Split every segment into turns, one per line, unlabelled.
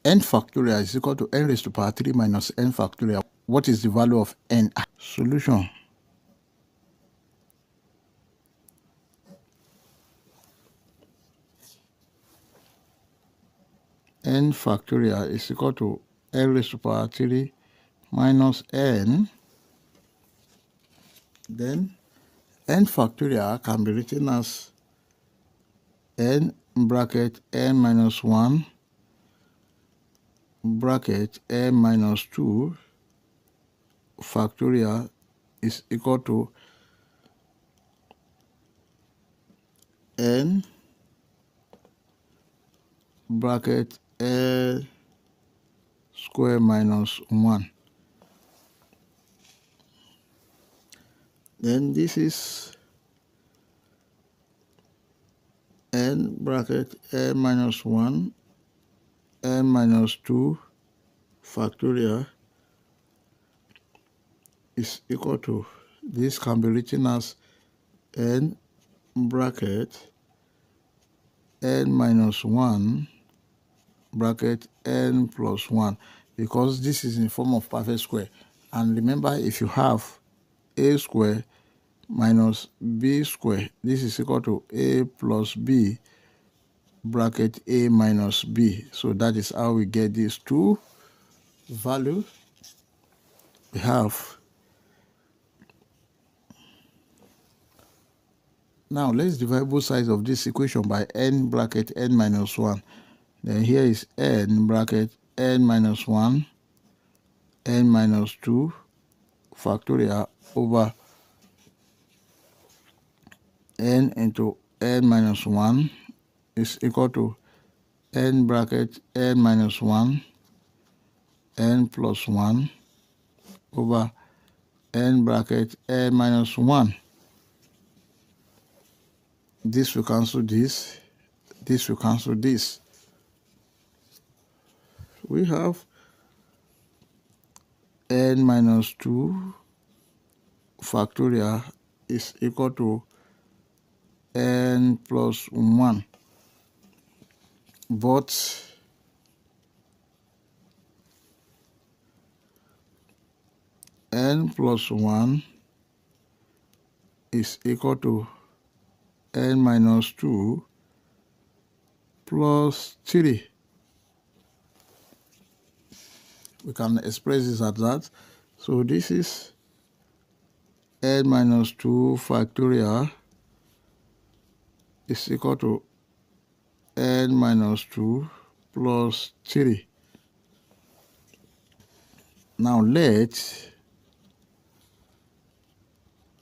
n factorial is equal to n raised to power 3 minus n factorial. What is the value of n? Solution. N factorial is equal to n raised to power 3 minus n. Then n factorial can be written as n bracket n minus 1 bracket n minus 2 factorial is equal to n bracket n square minus 1. Then this is n bracket n minus 1 n minus 2 factorial is equal to, this can be written as n bracket n minus 1 bracket n plus 1, because this is in form of perfect square. And remember, if you have a square minus b square, this is equal to a plus b bracket a minus b. So that is how we get these two values. We have, now let's divide both sides of this equation by n bracket n minus 1. Then here is n bracket n minus 1 n minus 2 factorial over n into n minus 1 is equal to n bracket n minus 1 n plus 1 over n bracket n minus 1. This will cancel this. This will cancel this. We have n minus 2 factorial is equal to n plus 1. But n plus 1 is equal to n minus 2 plus 3. We can express this as that. So this is n minus 2 factorial is equal to n minus 2 plus 3. Now let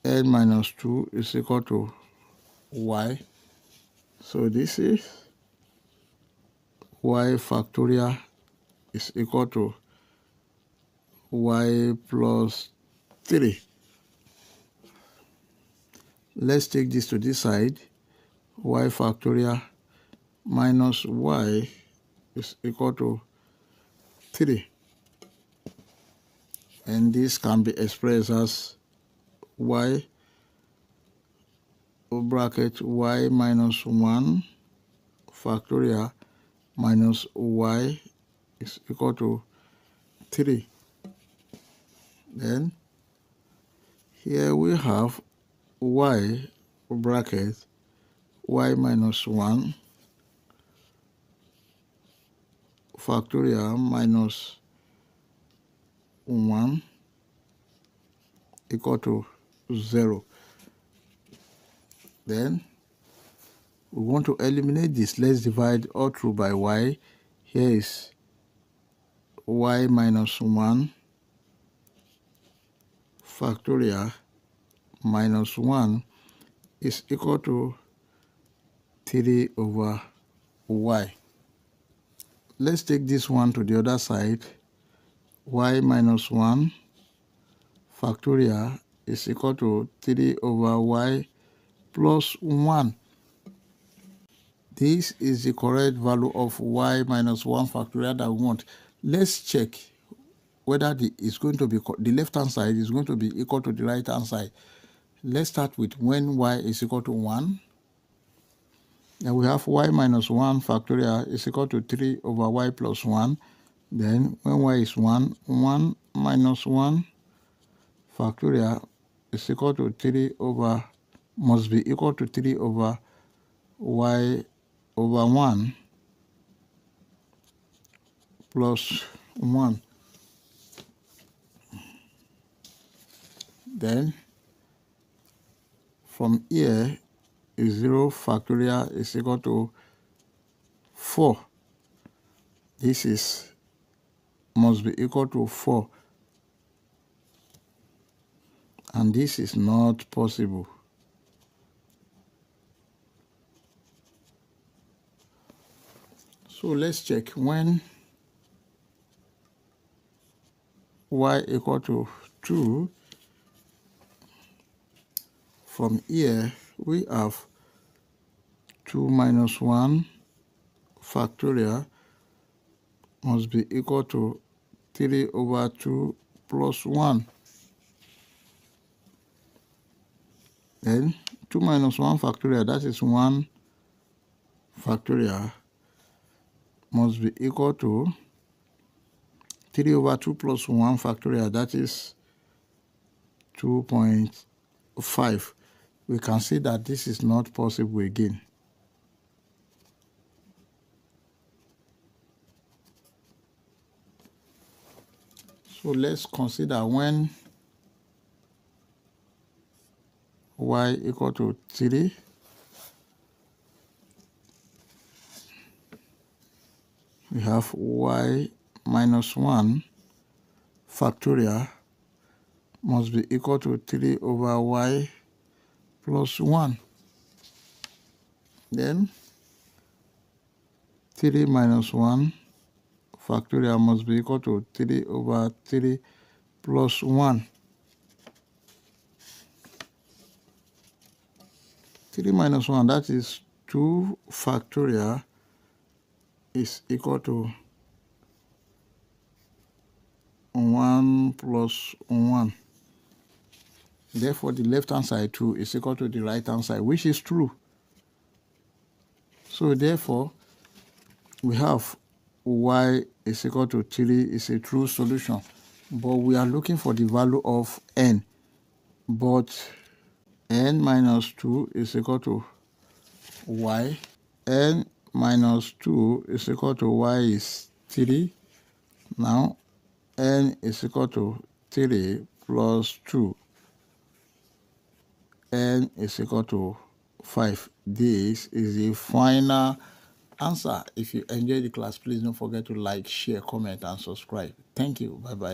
n minus 2 is equal to y. So this is y factorial is equal to y plus 3. Let's take this to this side. Y factorial minus y is equal to 3. And this can be expressed as y bracket y minus 1 factorial minus y is equal to 3. Then here we have y bracket y minus 1 factorial minus 1 equal to 0. Then we want to eliminate this. Let's divide all through by y. Here is y minus 1 factorial minus 1 is equal to 3 over y. Let's take this one to the other side. Y minus 1 factorial is equal to 3 over y plus 1. This is the correct value of y minus 1 factorial that we want. Let's check whether the left hand side is going to be equal to the right hand side. Let's start with when y is equal to 1. Then we have y minus 1 factorial is equal to 3 over y plus 1. Then when y is 1, 1 minus 1 factorial is equal to 3 over, must be equal to 3 over y over 1 plus 1. Then from here is 0 factorial is equal to 4. This is must be equal to 4. And this is not possible. So let's check when y equal to 2. From here we have 2 minus 1 factorial must be equal to 3 over 2 plus 1. Then 2 minus 1 factorial, that is 1 factorial, must be equal to 3 over 2 plus 1 factorial, that is 2.5. We can see that this is not possible again. So let's consider when y equal to 3, we have y minus 1 factorial must be equal to 3 over y plus 1. Then 3 minus 1 factorial must be equal to 3 over 3 plus 1. 3 minus 1, that is 2 factorial, is equal to 1 plus 1. Therefore, the left-hand side 2 is equal to the right-hand side, which is true. So therefore, we have y is equal to 3 is a true solution. But we are looking for the value of n. But n minus 2 is equal to y. N minus 2 is equal to y is 3. Now, n is equal to 3 plus 2. N is equal to 5. This is the final answer. If you enjoyed the class, please don't forget to like, share, comment, and subscribe. Thank you. Bye-bye.